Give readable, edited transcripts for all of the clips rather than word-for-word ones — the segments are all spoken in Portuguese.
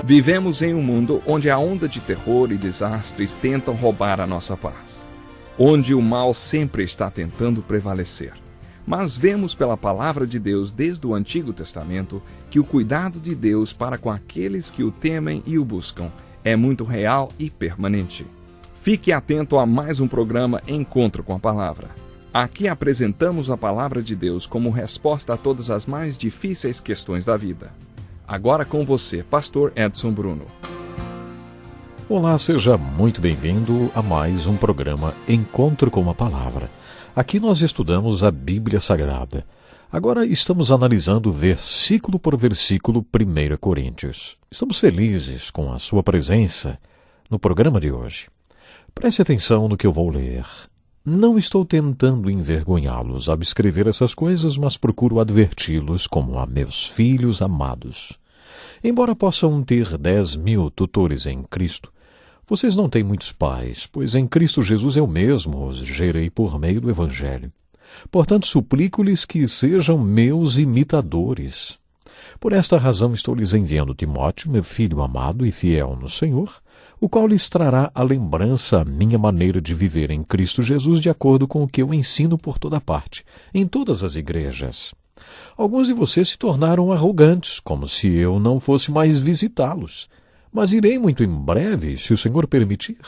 Vivemos em um mundo onde a onda de terror e desastres tentam roubar a nossa paz, onde o mal sempre está tentando prevalecer. Mas vemos pela palavra de Deus desde o Antigo Testamento que o cuidado de Deus para com aqueles que o temem e o buscam é muito real e permanente. Fique atento a mais um programa Encontro com a Palavra. Aqui apresentamos a palavra de Deus como resposta a todas as mais difíceis questões da vida. Agora com você, Pastor Edson Bruno. Olá, seja muito bem-vindo a mais um programa Encontro com a Palavra. Aqui nós estudamos a Bíblia Sagrada. Agora estamos analisando versículo por versículo 1 Coríntios. Estamos felizes com a sua presença no programa de hoje. Preste atenção no que eu vou ler. Não estou tentando envergonhá-los ao escrever essas coisas, mas procuro adverti-los como a meus filhos amados. Embora possam ter 10.000 tutores em Cristo, vocês não têm muitos pais, pois em Cristo Jesus eu mesmo os gerei por meio do Evangelho. Portanto, suplico-lhes que sejam meus imitadores. Por esta razão estou lhes enviando Timóteo, meu filho amado e fiel no Senhor, o qual lhes trará à lembrança a minha maneira de viver em Cristo Jesus de acordo com o que eu ensino por toda parte, em todas as igrejas. Alguns de vocês se tornaram arrogantes, como se eu não fosse mais visitá-los. Mas irei muito em breve, se o Senhor permitir.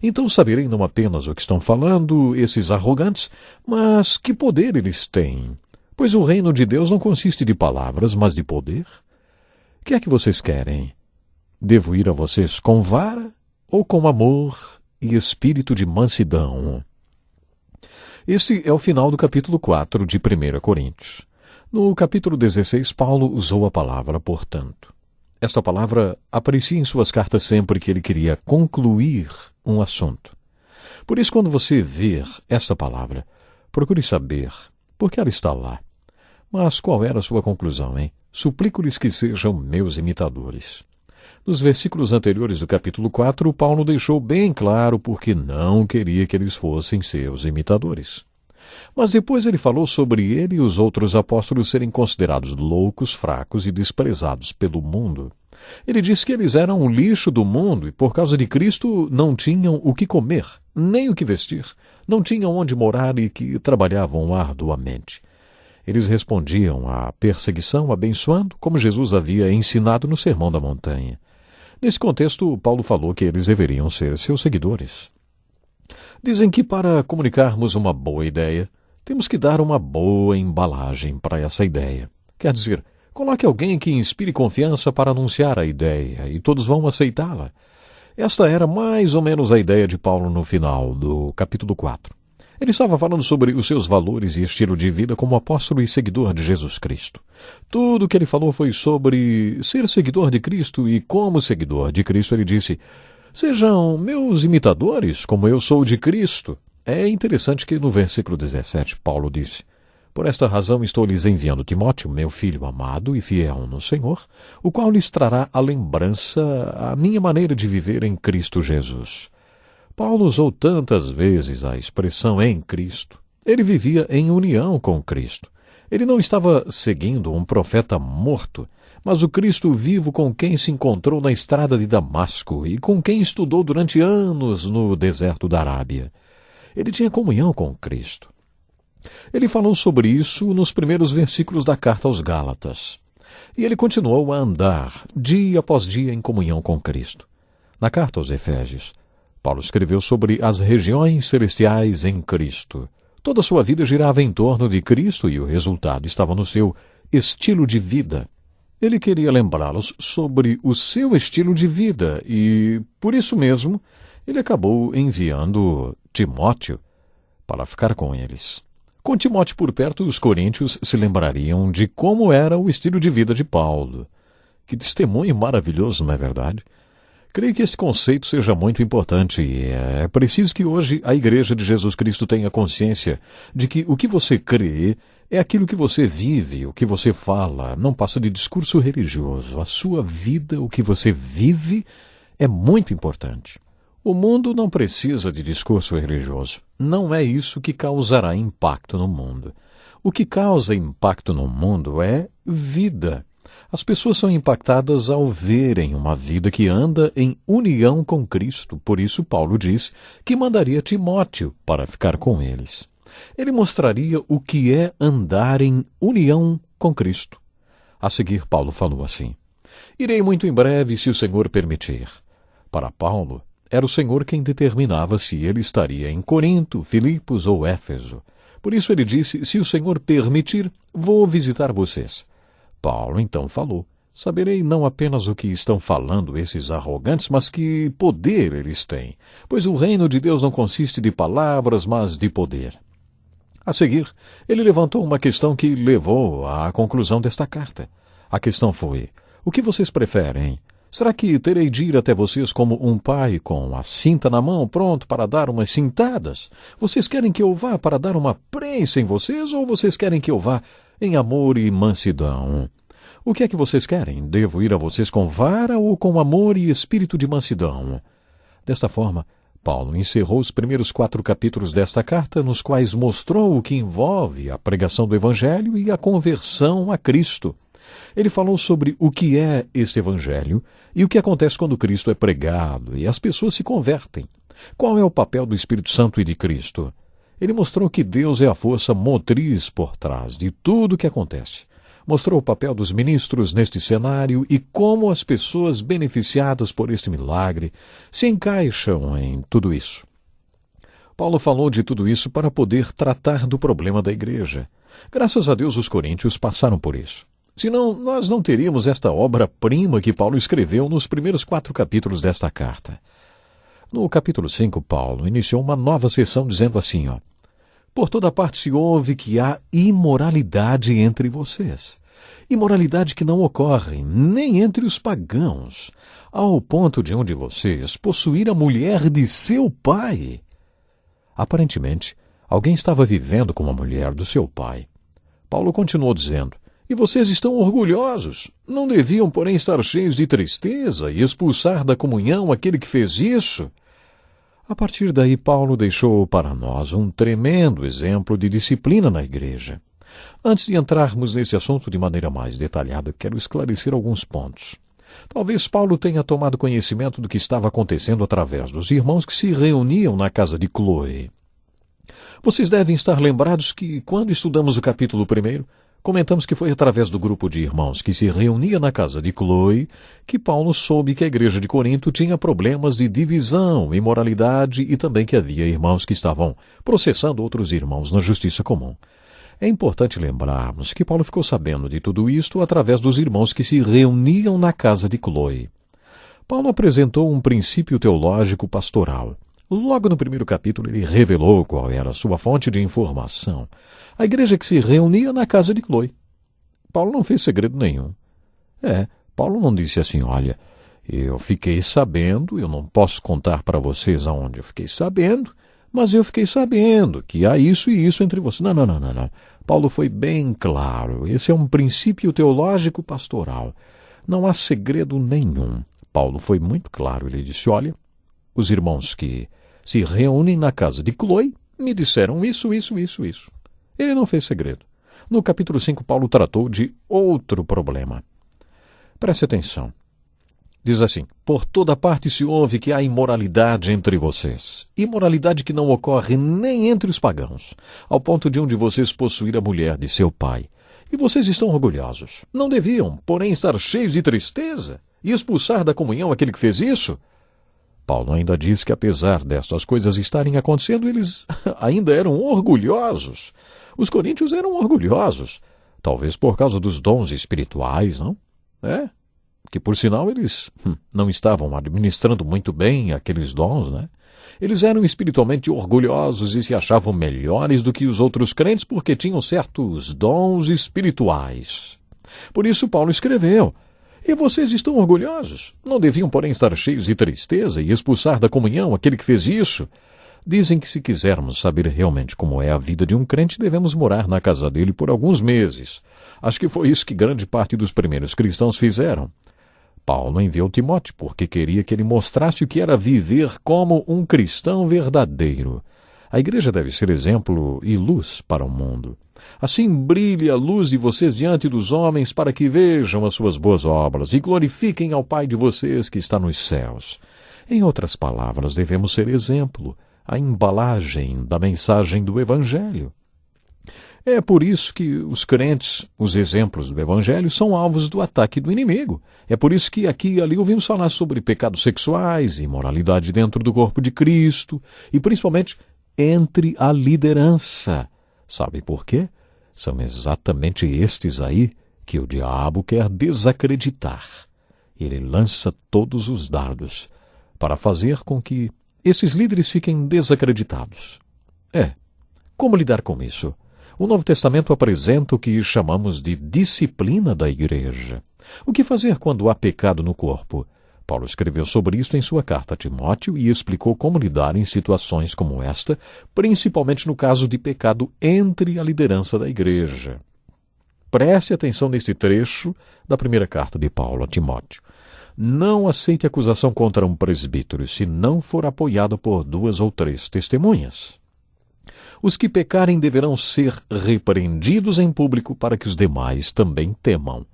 Então saberei não apenas o que estão falando esses arrogantes, mas que poder eles têm. Pois o reino de Deus não consiste de palavras, mas de poder. O que é que vocês querem? Devo ir a vocês com vara ou com amor e espírito de mansidão? Esse é o final do capítulo 4 de 1 Coríntios. No capítulo 16, Paulo usou a palavra portanto. Esta palavra aparecia em suas cartas sempre que ele queria concluir um assunto. Por isso, quando você ver esta palavra, procure saber por que ela está lá. Mas qual era a sua conclusão, hein? Suplico-lhes que sejam meus imitadores. Nos versículos anteriores do capítulo 4, Paulo deixou bem claro porque não queria que eles fossem seus imitadores. Mas depois ele falou sobre ele e os outros apóstolos serem considerados loucos, fracos e desprezados pelo mundo. Ele disse que eles eram o lixo do mundo e por causa de Cristo não tinham o que comer, nem o que vestir, não tinham onde morar e que trabalhavam arduamente. Eles respondiam à perseguição abençoando, como Jesus havia ensinado no Sermão da Montanha. Nesse contexto, Paulo falou que eles deveriam ser seus seguidores. Dizem que para comunicarmos uma boa ideia, temos que dar uma boa embalagem para essa ideia. Quer dizer, coloque alguém que inspire confiança para anunciar a ideia e todos vão aceitá-la. Esta era mais ou menos a ideia de Paulo no final do capítulo 4. Ele estava falando sobre os seus valores e estilo de vida como apóstolo e seguidor de Jesus Cristo. Tudo o que ele falou foi sobre ser seguidor de Cristo e como seguidor de Cristo ele disse: sejam meus imitadores como eu sou de Cristo. É interessante que no versículo 17 Paulo disse: por esta razão estou lhes enviando Timóteo, meu filho amado e fiel no Senhor, o qual lhes trará à lembrança a minha maneira de viver em Cristo Jesus. Paulo usou tantas vezes a expressão em Cristo. Ele vivia em união com Cristo. Ele não estava seguindo um profeta morto, mas o Cristo vivo com quem se encontrou na estrada de Damasco e com quem estudou durante anos no deserto da Arábia. Ele tinha comunhão com Cristo. Ele falou sobre isso nos primeiros versículos da carta aos Gálatas. E ele continuou a andar, dia após dia, em comunhão com Cristo. Na carta aos Efésios, Paulo escreveu sobre as regiões celestiais em Cristo. Toda a sua vida girava em torno de Cristo e o resultado estava no seu estilo de vida. Ele queria lembrá-los sobre o seu estilo de vida e, por isso mesmo, ele acabou enviando Timóteo para ficar com eles. Com Timóteo por perto, os coríntios se lembrariam de como era o estilo de vida de Paulo. Que testemunho maravilhoso, não é verdade? Creio que esse conceito seja muito importante e é preciso que hoje a Igreja de Jesus Cristo tenha consciência de que o que você crê é aquilo que você vive, o que você fala, não passa de discurso religioso. A sua vida, o que você vive, é muito importante. O mundo não precisa de discurso religioso. Não é isso que causará impacto no mundo. O que causa impacto no mundo é vida. As pessoas são impactadas ao verem uma vida que anda em união com Cristo. Por isso, Paulo diz que mandaria Timóteo para ficar com eles. Ele mostraria o que é andar em união com Cristo. A seguir, Paulo falou assim: irei muito em breve, se o Senhor permitir. Para Paulo, era o Senhor quem determinava se ele estaria em Corinto, Filipos ou Éfeso. Por isso ele disse: se o Senhor permitir, vou visitar vocês. Paulo então falou: saberei não apenas o que estão falando esses arrogantes, mas que poder eles têm, pois o reino de Deus não consiste de palavras, mas de poder. A seguir, ele levantou uma questão que levou à conclusão desta carta. A questão foi: o que vocês preferem? Será que terei de ir até vocês como um pai com a cinta na mão, pronto para dar umas cintadas? Vocês querem que eu vá para dar uma prensa em vocês, ou vocês querem que eu vá em amor e mansidão? O que é que vocês querem? Devo ir a vocês com vara ou com amor e espírito de mansidão? Desta forma, Paulo encerrou os primeiros 4 capítulos desta carta, nos quais mostrou o que envolve a pregação do Evangelho e a conversão a Cristo. Ele falou sobre o que é esse Evangelho e o que acontece quando Cristo é pregado e as pessoas se convertem. Qual é o papel do Espírito Santo e de Cristo? Ele mostrou que Deus é a força motriz por trás de tudo o que acontece. Mostrou o papel dos ministros neste cenário e como as pessoas beneficiadas por esse milagre se encaixam em tudo isso. Paulo falou de tudo isso para poder tratar do problema da igreja. Graças a Deus os coríntios passaram por isso. Senão, nós não teríamos esta obra-prima que Paulo escreveu nos primeiros 4 capítulos desta carta. No capítulo 5, Paulo iniciou uma nova sessão dizendo assim, por toda parte se ouve que há imoralidade entre vocês. Imoralidade que não ocorre nem entre os pagãos, ao ponto de um de vocês possuir a mulher de seu pai. Aparentemente, alguém estava vivendo com a mulher do seu pai. Paulo continuou dizendo: e vocês estão orgulhosos. Não deviam, porém, estar cheios de tristeza e expulsar da comunhão aquele que fez isso? A partir daí, Paulo deixou para nós um tremendo exemplo de disciplina na igreja. Antes de entrarmos nesse assunto de maneira mais detalhada, quero esclarecer alguns pontos. Talvez Paulo tenha tomado conhecimento do que estava acontecendo através dos irmãos que se reuniam na casa de Cloe. Vocês devem estar lembrados que, quando estudamos o capítulo 1, comentamos que foi através do grupo de irmãos que se reunia na casa de Cloe que Paulo soube que a igreja de Corinto tinha problemas de divisão, imoralidade e também que havia irmãos que estavam processando outros irmãos na justiça comum. É importante lembrarmos que Paulo ficou sabendo de tudo isto através dos irmãos que se reuniam na casa de Cloe. Paulo apresentou um princípio teológico pastoral. Logo no 1º capítulo ele revelou qual era a sua fonte de informação. A igreja que se reunia na casa de Cloe. Paulo não fez segredo nenhum. Paulo não disse assim, olha, eu fiquei sabendo, eu não posso contar para vocês aonde eu fiquei sabendo, mas eu fiquei sabendo que há isso e isso entre vocês. Não. Paulo foi bem claro. Esse é um princípio teológico pastoral. Não há segredo nenhum. Paulo foi muito claro. Ele disse, olha, os irmãos que se reúnem na casa de Cloe me disseram isso. Ele não fez segredo. No capítulo 5, Paulo tratou de outro problema. Preste atenção. Diz assim, por toda parte se ouve que há imoralidade entre vocês. Imoralidade que não ocorre nem entre os pagãos, ao ponto de um de vocês possuir a mulher de seu pai. E vocês estão orgulhosos. Não deviam, porém, estar cheios de tristeza e expulsar da comunhão aquele que fez isso? Paulo ainda diz que, apesar destas coisas estarem acontecendo, eles ainda eram orgulhosos. Os coríntios eram orgulhosos, talvez por causa dos dons espirituais, não? Que por sinal eles não estavam administrando muito bem aqueles dons, né? Eles eram espiritualmente orgulhosos e se achavam melhores do que os outros crentes porque tinham certos dons espirituais. Por isso Paulo escreveu, e vocês estão orgulhosos? Não deviam, porém, estar cheios de tristeza e expulsar da comunhão aquele que fez isso? Dizem que se quisermos saber realmente como é a vida de um crente, devemos morar na casa dele por alguns meses. Acho que foi isso que grande parte dos primeiros cristãos fizeram. Paulo enviou Timóteo porque queria que ele mostrasse o que era viver como um cristão verdadeiro. A igreja deve ser exemplo e luz para o mundo. Assim brilhe a luz de vocês diante dos homens, para que vejam as suas boas obras e glorifiquem ao Pai de vocês que está nos céus. Em outras palavras, devemos ser exemplo, a embalagem da mensagem do Evangelho. É por isso que os crentes, os exemplos do Evangelho, são alvos do ataque do inimigo. É por isso que aqui e ali ouvimos falar sobre pecados sexuais, imoralidade dentro do corpo de Cristo e principalmente entre a liderança. Sabe por quê? São exatamente estes aí que o diabo quer desacreditar. Ele lança todos os dardos para fazer com que esses líderes fiquem desacreditados. Como lidar com isso? O Novo Testamento apresenta o que chamamos de disciplina da igreja. O que fazer quando há pecado no corpo? Paulo escreveu sobre isso em sua carta a Timóteo e explicou como lidar em situações como esta, principalmente no caso de pecado entre a liderança da igreja. Preste atenção neste trecho da primeira carta de Paulo a Timóteo. Não aceite acusação contra um presbítero se não for apoiado por 2 ou 3 testemunhas. Os que pecarem deverão ser repreendidos em público para que os demais também temam.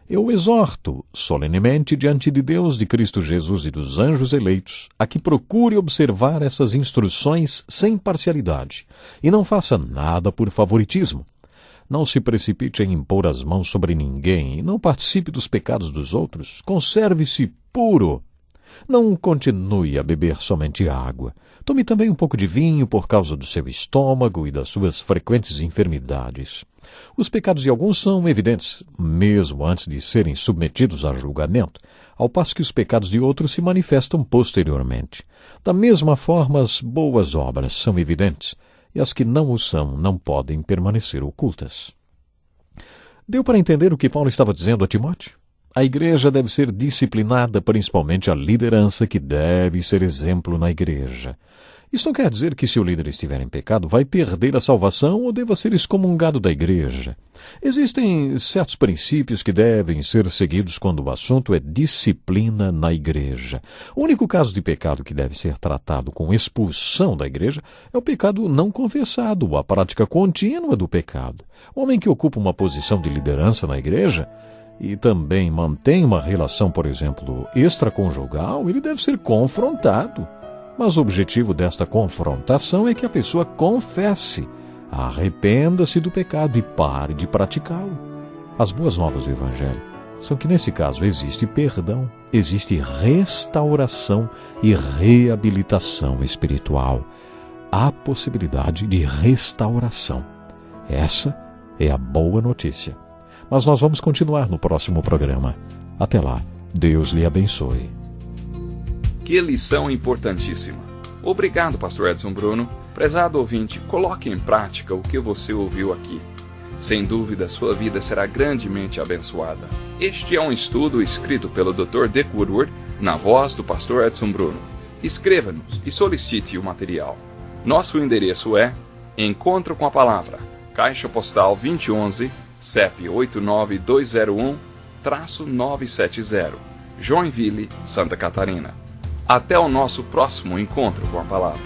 Eu exorto solenemente diante de Deus, de Cristo Jesus e dos anjos eleitos, a que procure observar essas instruções sem parcialidade e não faça nada por favoritismo. Não se precipite em impor as mãos sobre ninguém e não participe dos pecados dos outros. Conserve-se puro. Não continue a beber somente água. Tome também um pouco de vinho por causa do seu estômago e das suas frequentes enfermidades. Os pecados de alguns são evidentes, mesmo antes de serem submetidos a julgamento, ao passo que os pecados de outros se manifestam posteriormente. Da mesma forma, as boas obras são evidentes, e as que não o são não podem permanecer ocultas. Deu para entender o que Paulo estava dizendo a Timóteo? A igreja deve ser disciplinada, principalmente a liderança, que deve ser exemplo na igreja. Isso não quer dizer que, se o líder estiver em pecado, vai perder a salvação ou deva ser excomungado da igreja. Existem certos princípios que devem ser seguidos quando o assunto é disciplina na igreja. O único caso de pecado que deve ser tratado com expulsão da igreja é o pecado não confessado, a prática contínua do pecado. O homem que ocupa uma posição de liderança na igreja e também mantém uma relação, por exemplo, extraconjugal, ele deve ser confrontado. Mas o objetivo desta confrontação é que a pessoa confesse, arrependa-se do pecado e pare de praticá-lo. As boas novas do Evangelho são que, nesse caso, existe perdão, existe restauração e reabilitação espiritual. Há possibilidade de restauração. Essa é a boa notícia. Mas nós vamos continuar no próximo programa. Até lá, Deus lhe abençoe. Que lição importantíssima. Obrigado, pastor Edson Bruno. Prezado ouvinte, coloque em prática o que você ouviu aqui. Sem dúvida, sua vida será grandemente abençoada. Este é um estudo escrito pelo Dr. Dick Woodward, na voz do pastor Edson Bruno. Escreva-nos e solicite o material. Nosso endereço é Encontro com a Palavra, Caixa Postal 2011, CEP 89201-970, Joinville, Santa Catarina. Até o nosso próximo encontro com a palavra.